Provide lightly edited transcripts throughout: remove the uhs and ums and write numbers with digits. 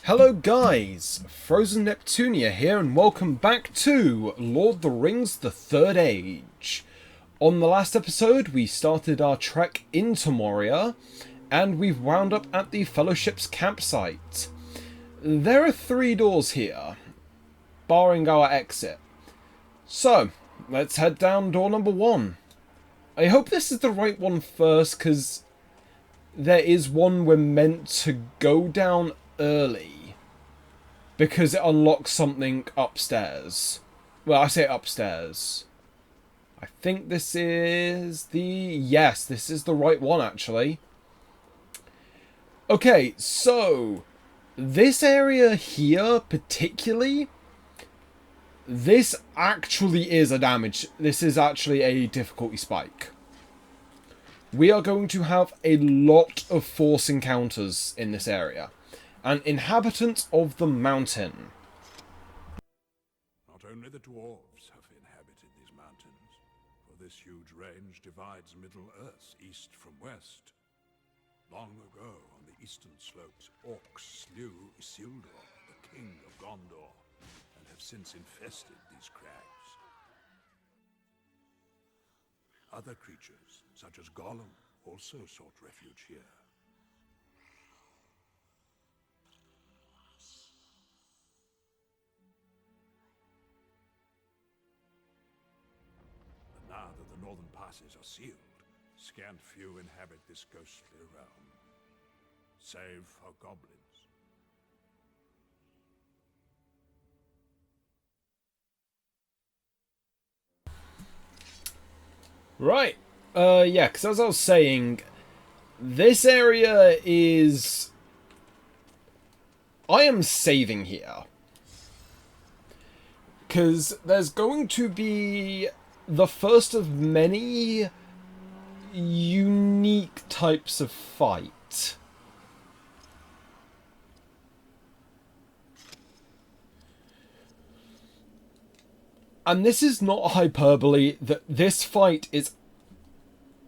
Hello guys, Frozen Neptunia here and welcome back to Lord of the Rings The Third Age. On the last episode we started our trek into Moria and we've wound up at the Fellowship's campsite. There are 3 doors here, barring our exit. So, let's head down door number 1. I hope this is the right one first because there is one we're meant to go down early. Because it unlocks something upstairs. Well, I say upstairs. I think this is the... Yes, this is the right one, actually. Okay, so... This area here, particularly... This actually is a damage. This is actually a difficulty spike. We are going to have a lot of force encounters in this area. An inhabitant of the mountain. Not only the dwarves have inhabited these mountains, for this huge range divides Middle-earth east from west. Long ago, on the eastern slopes, orcs slew Isildur, the king of Gondor, and have since infested these crags. Other creatures, such as Gollum, also sought refuge here. Now that the northern passes are sealed, scant few inhabit this ghostly realm, save for goblins. Right. Yeah, because as I was saying, this area is... I am saving here. Because there's going to be the first of many unique types of fight. And this is not hyperbole, that this fight is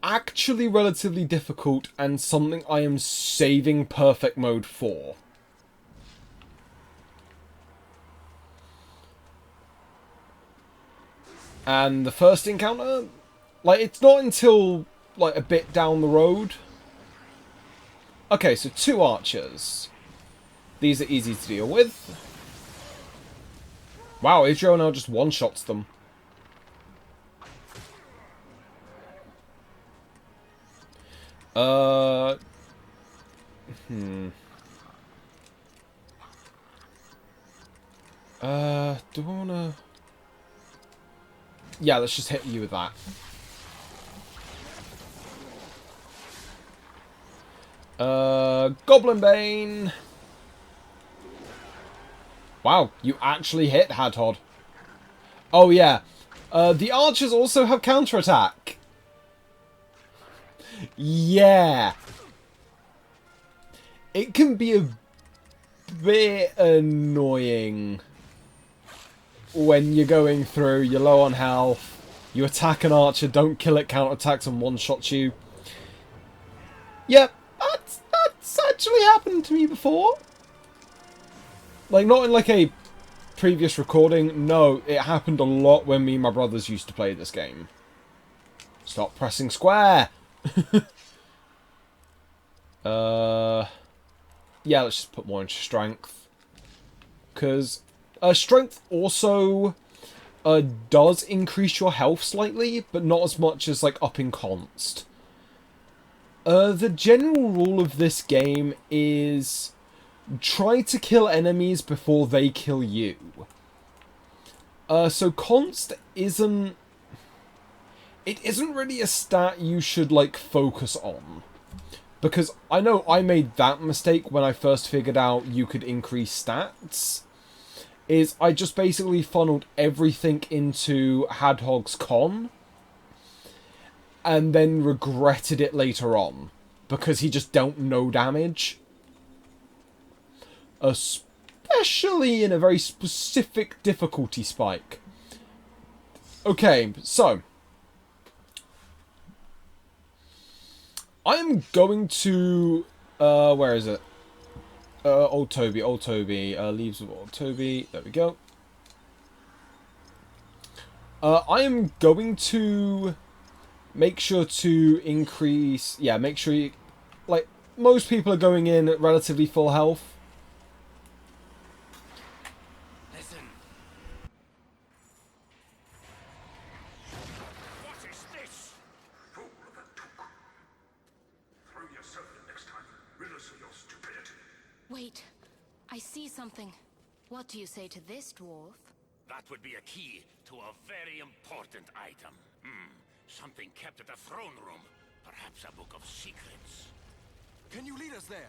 actually relatively difficult and something I am saving perfect mode for. And the first encounter, like, it's not until, like, a bit down the road. Okay, so 2 archers. These are easy to deal with. Wow, Israel now just one-shots them. Do I wanna... Yeah, let's just hit you with that. Goblin Bane! Wow, you actually hit Hadhod. Oh yeah, the archers also have counterattack. Yeah. It can be a bit annoying when you're going through, you're low on health, you attack an archer, don't kill it, counterattacks and one-shots you. Yep, that's actually happened to me before. Like, not in like a previous recording, no, it happened a lot when me and my brothers used to play this game. Stop pressing square! Yeah, let's just put more into strength. Because strength also does increase your health slightly, but not as much as like upping const. The general rule of this game is try to kill enemies before they kill you. So const isn't... It isn't really a stat you should, like, focus on. Because I know I made that mistake when I first figured out you could increase stats. Is I just basically funneled everything into Hadhog's con. And then regretted it later on. Because he just dealt no damage. Especially in a very specific difficulty spike. Okay, so... I am going to... where is it? Old Toby. Leaves with Old Toby. There we go. I am going to make sure to increase... Yeah, make sure you... Like, most people are going in at relatively full health. Listen. What is this? Fool of a took. Throw yourself in next time. Rid us of your stupidity. Wait, I see something. What do you say to this, dwarf? That would be a key to a very important item. Something kept at the throne room. Perhaps a book of secrets. Can you lead us there?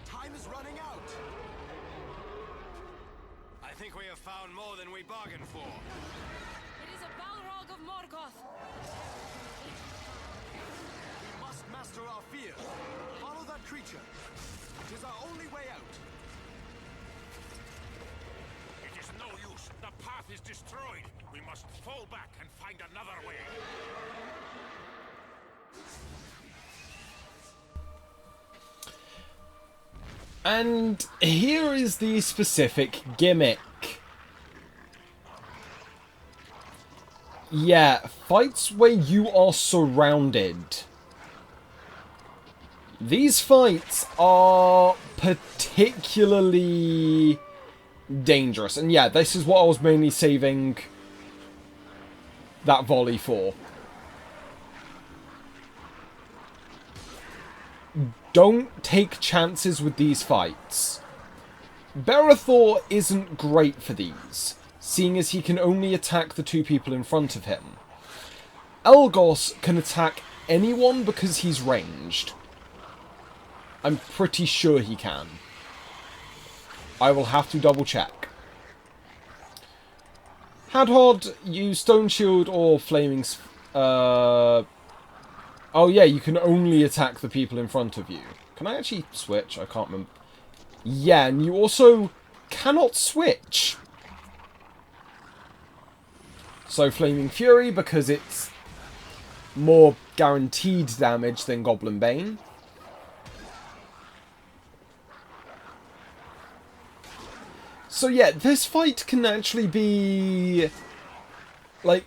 Time is running out. I think we have found more than we bargained for. It is a Balrog of Morgoth. We must master our fear. Follow that creature. It is our only way out. It is no use. The path is destroyed. We must fall back and find another way. And here is the specific gimmick. Yeah, fights where you are surrounded. These fights are particularly dangerous. And yeah, this is what I was mainly saving that volley for. Don't take chances with these fights. Berethor isn't great for these, seeing as he can only attack the two people in front of him. Elgos can attack anyone because he's ranged. I'm pretty sure he can. I will have to double check. Hadhod, use Stone Shield or Flaming... Oh yeah, you can only attack the people in front of you. Can I actually switch? I can't remember. Yeah, and you also cannot switch. So Flaming Fury, because it's more guaranteed damage than Goblin Bane. So yeah, this fight can actually be... like...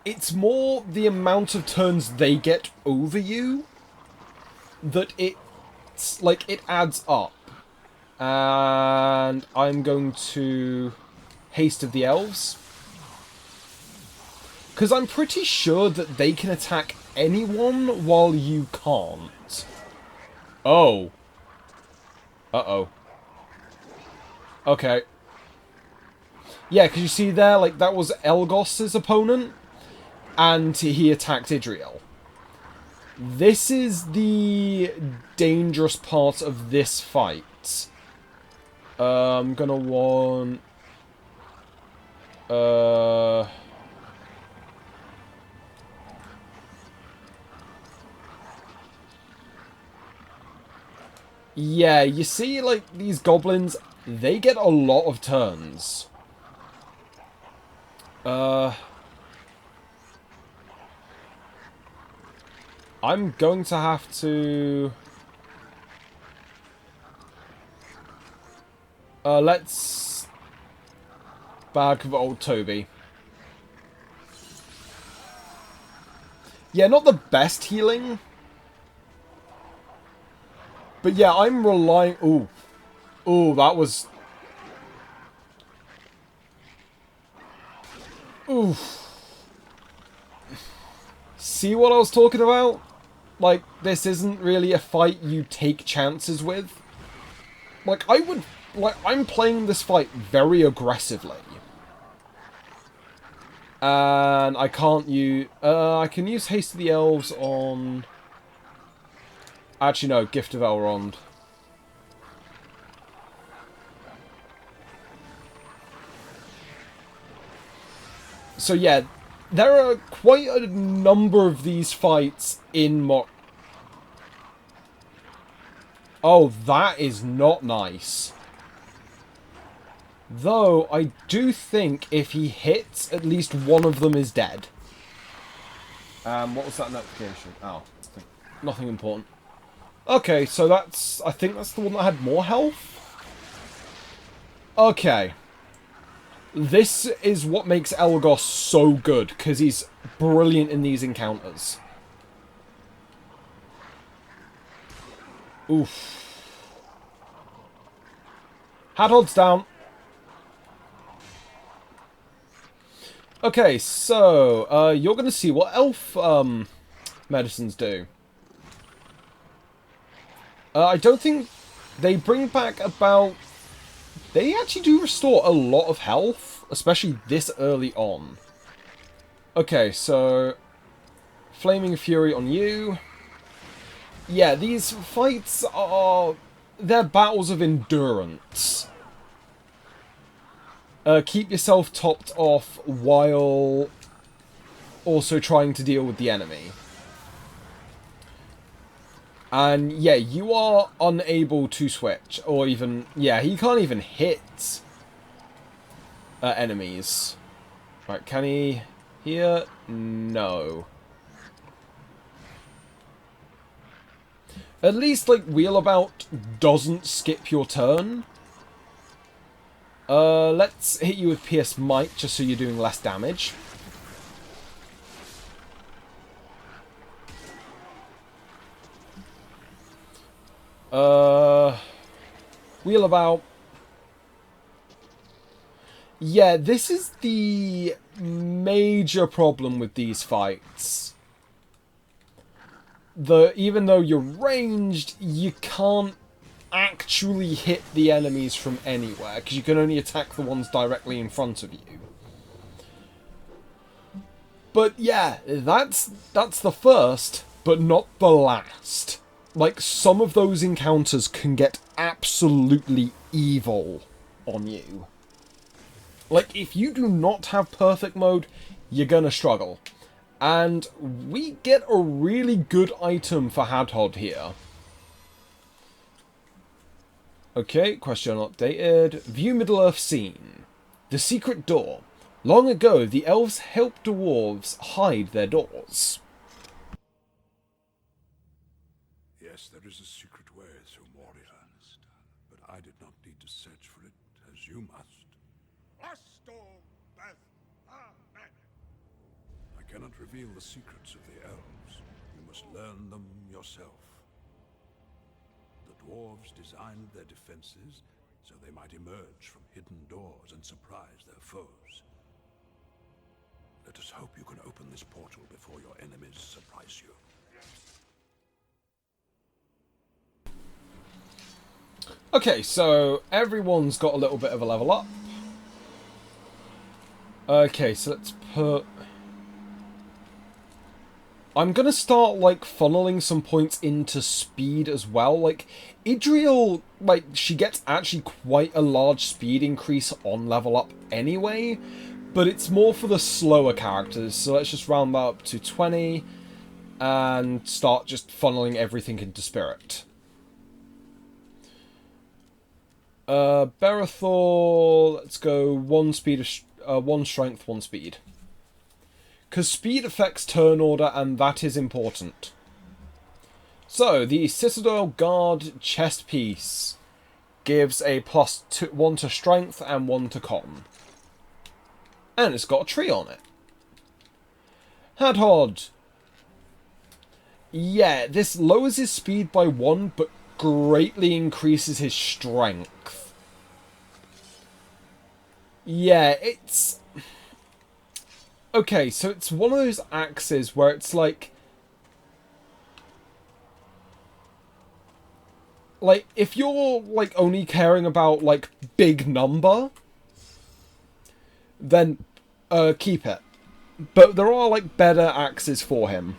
It's more the amount of turns they get over you that it's like it adds up. And I'm going to Haste of the Elves. Because I'm pretty sure that they can attack anyone while you can't. Oh. Uh-oh. Okay. Yeah, because you see there, like, that was Elgos's opponent. And he attacked Idriel. This is the dangerous part of this fight. I'm gonna want... Yeah, you see, like, these goblins, they get a lot of turns. I'm going to have to... let's... Bag of Old Toby. Yeah, not the best healing. But yeah, I'm relying... Ooh. Ooh, that was... Oof. See what I was talking about? Like, this isn't really a fight you take chances with. Like, I would... Like, I'm playing this fight very aggressively. And I can't use... I can use Haste of the Elves on... Actually, no, Gift of Elrond. So yeah, there are quite a number of these fights in Oh, that is not nice. Though, I do think if he hits, at least one of them is dead. What was that notification? Oh, nothing important. Okay, so that's... I think that's the one that had more health? Okay. This is what makes Elagos so good, because he's brilliant in these encounters. Oof. Hadhod's down. Okay, so, you're going to see what elf medicines do. I don't think they bring back about... They actually do restore a lot of health, especially this early on. Okay, so... Flaming Fury on you. Yeah, these fights are... They're battles of endurance. Keep yourself topped off while also trying to deal with the enemy. And yeah, you are unable to switch, or even... Yeah, he can't even hit enemies. Right, can he here? No. At least, like, Wheelabout doesn't skip your turn. Let's hit you with Pierce Might, just so you're doing less damage. Wheelabout. Yeah, this is the major problem with these fights. Even though you're ranged, you can't actually hit the enemies from anywhere, because you can only attack the ones directly in front of you. But yeah, that's the first, but not the last. Like, some of those encounters can get absolutely evil on you. Like, if you do not have perfect mode, you're gonna struggle. And we get a really good item for Hadhod here. Okay, question updated. View Middle-earth scene. The secret door. Long ago, the elves helped dwarves hide their doors. Yes, there is a secret way through Moria, but I did not need to search for it as you must. I cannot reveal the secrets of the elves. You must learn them yourself. The dwarves designed their defenses so they might emerge from hidden doors and surprise their foes. Let us hope you can open this portal before your enemies surprise you. Okay, so everyone's got a little bit of a level up. Okay, so let's put... I'm gonna start, like, funneling some points into speed as well. Like, Idriel, like, she gets actually quite a large speed increase on level up anyway, but it's more for the slower characters, so let's just round that up to 20 and start just funneling everything into Spirit. Berethor, let's go 1 speed, 1 strength, 1 speed. Because speed affects turn order, and that is important. So, the Citadel Guard chest piece gives a +1 to strength and 1 to con. And it's got a tree on it. Hadhod. Yeah, this lowers his speed by 1, but greatly increases his strength. Yeah, it's... Okay, so it's one of those axes where it's like... Like, if you're, like, only caring about, like, big number, then, keep it. But there are, like, better axes for him.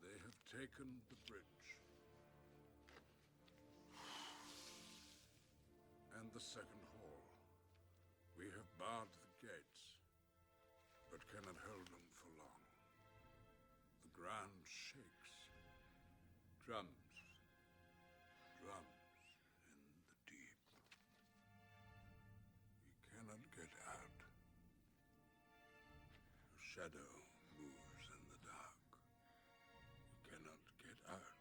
They have taken the bridge. And the second hall. We have barred the gates, but cannot hold them for long. The ground shakes. Drums. Drums in the deep. We cannot get out. A shadow moves in the dark. We cannot get out.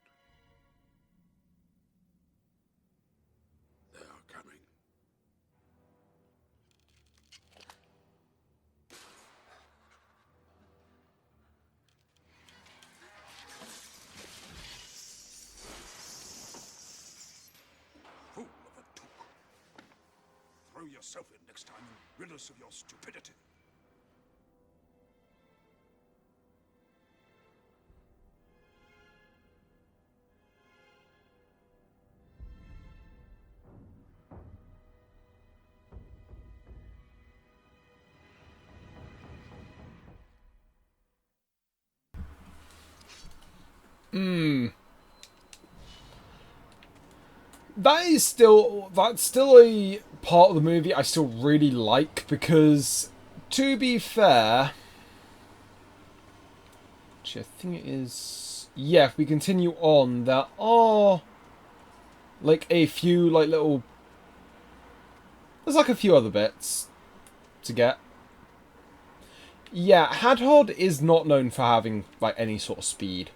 yourself in next time and rid us of your stupidity. That's still a part of the movie I still really like, because, to be fair, actually, I think it is, yeah, if we continue on, there are, like, a few, like, little, there's, like, a few other bits to get. Yeah, Hadhod is not known for having, like, any sort of speed.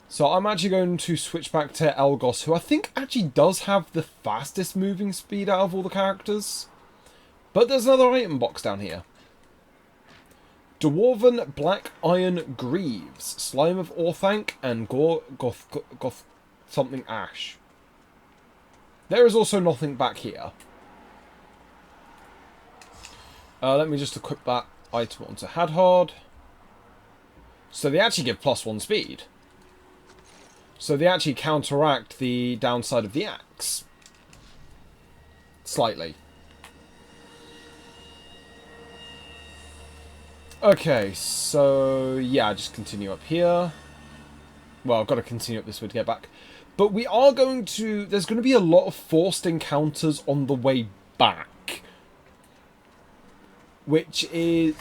So I'm actually going to switch back to Elgos, who I think actually does have the fastest moving speed out of all the characters. But there's another item box down here. Dwarven Black Iron Greaves, Slime of Orthanc, and Goth something Ash. There is also nothing back here. Let me just equip that item onto Hadhod. So they actually give +1 speed. So they actually counteract the downside of the axe. Slightly. Okay, so yeah, just continue up here. Well, I've got to continue up this way to get back. But we are going to... There's going to be a lot of forced encounters on the way back. Which is...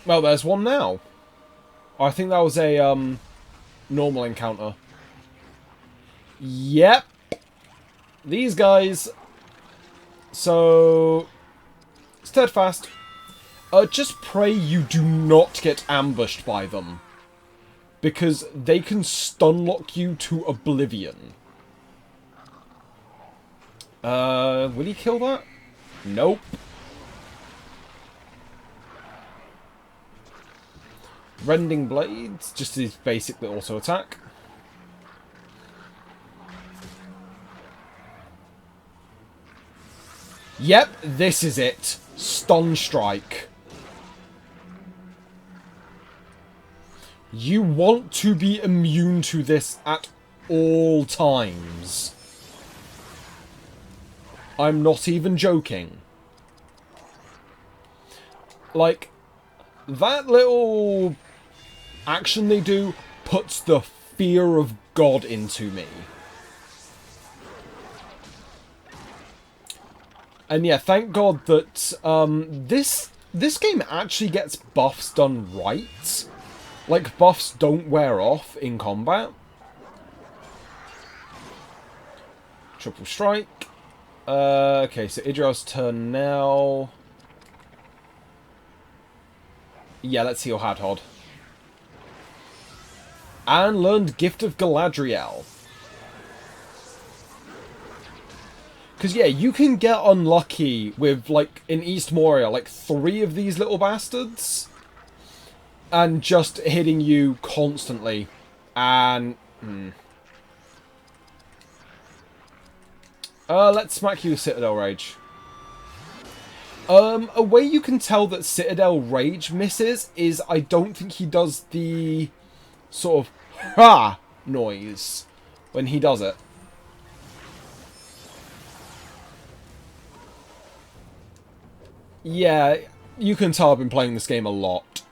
Well, there's one now. I think that was a normal encounter. Yep. These guys. So, Steadfast. Just pray you do not get ambushed by them. Because they can stunlock you to oblivion. Will he kill that? Nope. Rending Blades, just his basic auto attack. Yep, this is it. Stun Strike. You want to be immune to this at all times. I'm not even joking. Like, that little action they do puts the fear of God into me. And yeah, thank God that this game actually gets buffs done right. Like, buffs don't wear off in combat. Triple strike. Okay, so Idriel's turn now. Yeah, let's heal Hadhod. And learned Gift of Galadriel. Because, yeah, you can get unlucky with, like, in East Moria, like, 3 of these little bastards. And just hitting you constantly. And... let's smack you with Citadel Rage. A way you can tell that Citadel Rage misses is I don't think he does the sort of ha noise when he does it. Yeah, you can tell I've been playing this game a lot.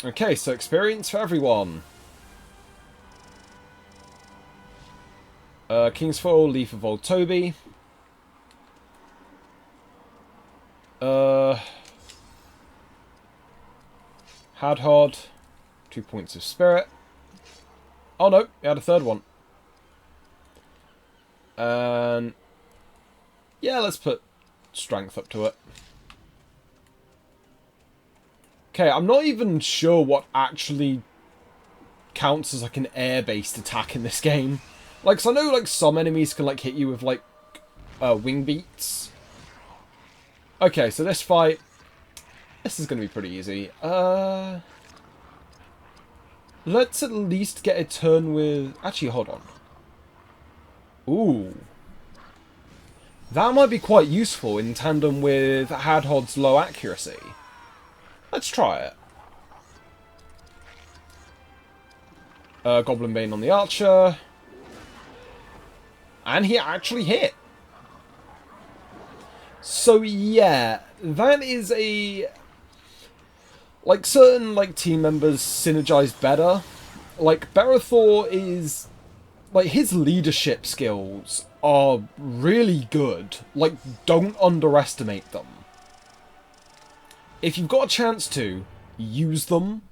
Okay, so experience for everyone. King's Fall, Leaf of Old Toby. Hadhod, 2 points of spirit. Oh no, we had a third one. And yeah, let's put strength up to it. Okay, I'm not even sure what actually counts as like an air-based attack in this game. Like, 'cause I know like some enemies can like hit you with like wing beats. Okay, so this fight, this is going to be pretty easy. Let's at least get a turn with... Actually, hold on. Ooh. That might be quite useful in tandem with Hadhod's low accuracy. Let's try it. Goblin Bane on the archer. And he actually hit. So yeah, that is a... Like, certain, like, team members synergize better. Like, Berethor is... Like, his leadership skills are really good. Like, don't underestimate them. If you've got a chance to, use them.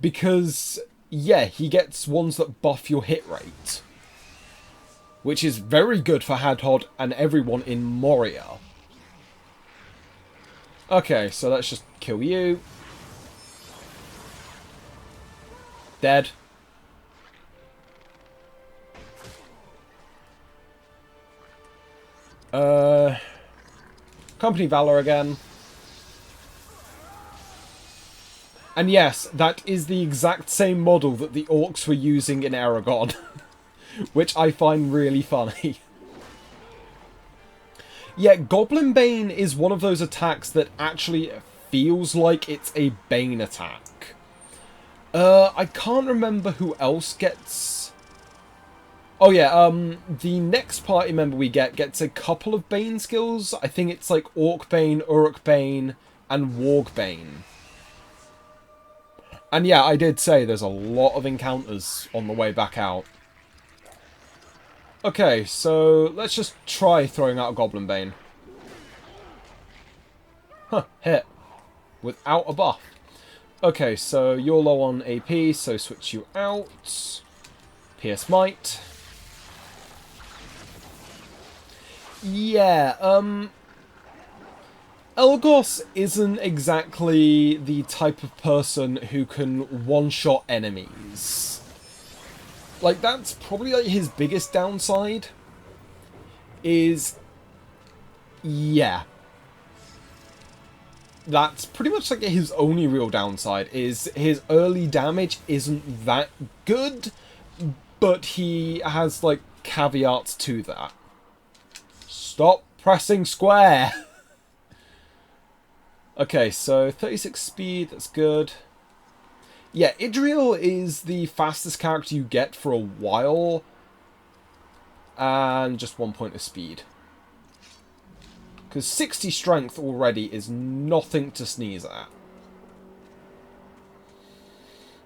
Because, yeah, he gets ones that buff your hit rate. Which is very good for Hadhod and everyone in Moria. Okay, so let's just kill you. Dead. Company Valor again. And yes, that is the exact same model that the orcs were using in Aragon. Which I find really funny. Yeah, Goblin Bane is one of those attacks that actually feels like it's a Bane attack. I can't remember who else gets... Oh yeah, the next party member we get gets a couple of Bane skills. I think it's like Orc Bane, Uruk Bane, and Warg Bane. And yeah, I did say there's a lot of encounters on the way back out. Okay, so let's just try throwing out a Goblin Bane. Huh, hit. Without a buff. Okay, so you're low on AP, so switch you out. Pierce Might. Yeah, Elgos isn't exactly the type of person who can one-shot enemies. Like, that's probably like his biggest downside. Is... yeah. That's pretty much like his only real downside, is his early damage isn't that good, but he has, like, caveats to that. Stop pressing square! Okay, so 36 speed, that's good. Yeah, Idriel is the fastest character you get for a while. And just 1 point of speed. Because 60 strength already is nothing to sneeze at.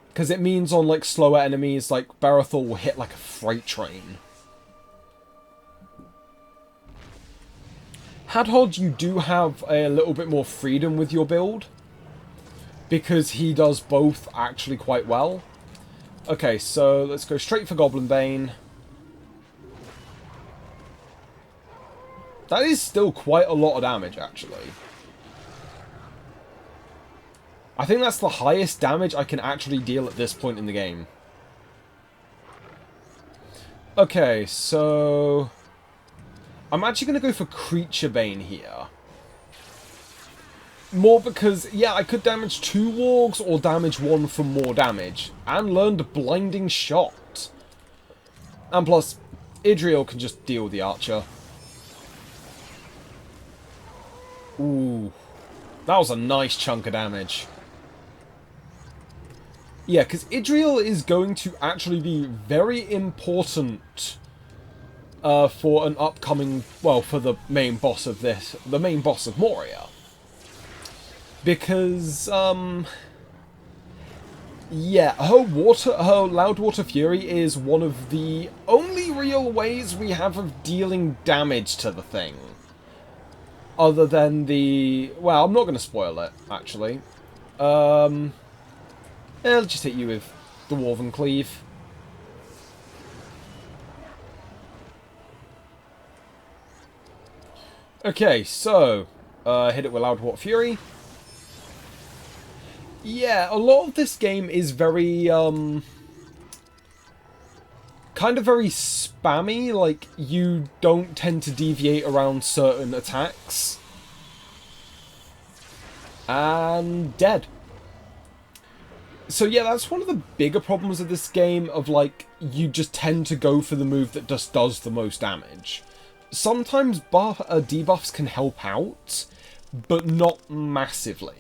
Because it means on like slower enemies, like Berethor will hit like a freight train. Hadhod, you do have a little bit more freedom with your build. Because he does both actually quite well. Okay, so let's go straight for Goblin Bane. That is still quite a lot of damage, actually. I think that's the highest damage I can actually deal at this point in the game. Okay, so... I'm actually going to go for Creature Bane here. More because, yeah, I could damage 2 wargs or damage 1 for more damage. And learned Blinding Shot. And plus, Idriel can just deal with the archer. Ooh. That was a nice chunk of damage. Yeah, because Idriel is going to actually be very important for an upcoming, well, for the main boss of this, the main boss of Moria. Because, yeah, her Loud Water Fury is one of the only real ways we have of dealing damage to the thing. Other than the... well, I'm not going to spoil it, actually. I'll just hit you with the Dwarven Cleave. Okay, so, hit it with Loud Water Fury. Yeah, a lot of this game is very, kind of very spammy, like, you don't tend to deviate around certain attacks. And dead. So yeah, that's one of the bigger problems of this game, of like, you just tend to go for the move that just does the most damage. sometimes debuffs can help out, but not massively.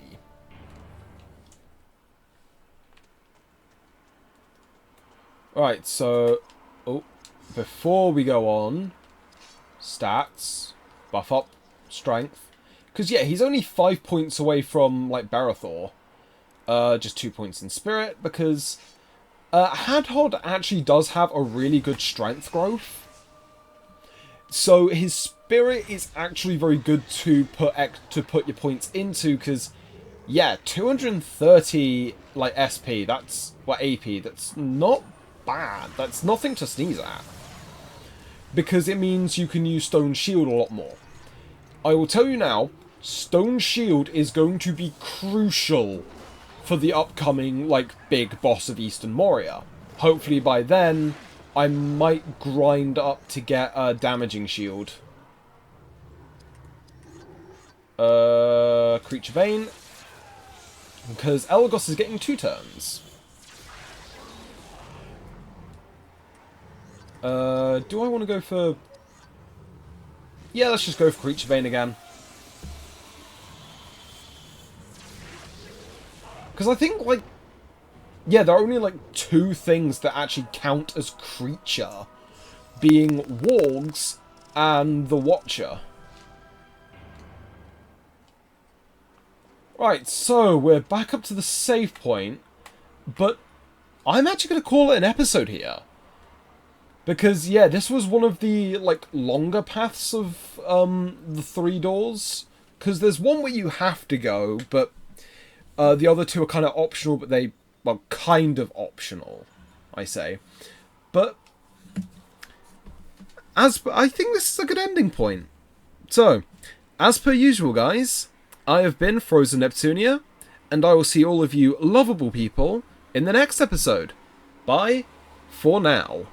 Alright, so... Oh, before we go on... Stats. Buff up. Strength. Because, yeah, he's only 5 points away from, like, Barathor. Just 2 points in Spirit, because... Hadhod actually does have a really good strength growth. So his Spirit is actually very good to put your points into, because... Yeah, 230, like, SP, that's... Well, AP, that's not bad. That's nothing to sneeze at. Because it means you can use Stone Shield a lot more. I will tell you now, Stone Shield is going to be crucial for the upcoming, like, big boss of Eastern Moria. Hopefully by then, I might grind up to get a Damaging Shield. Creature Vein. Because Elagos is getting 2 turns. Do I want to go for... Yeah, let's just go for Creature Vein again. Because I think, like... Yeah, there are only, like, 2 things that actually count as creature. Being Wargs and the Watcher. Right, so we're back up to the save point. But I'm actually going to call it an episode here. Because, yeah, this was one of the, like, longer paths of the 3 doors. Because there's one where you have to go, but the other 2 are kind of optional, but they, well, kind of optional, I say. But, I think this is a good ending point. So, as per usual, guys, I have been Frozen Neptunia, and I will see all of you lovable people in the next episode. Bye for now.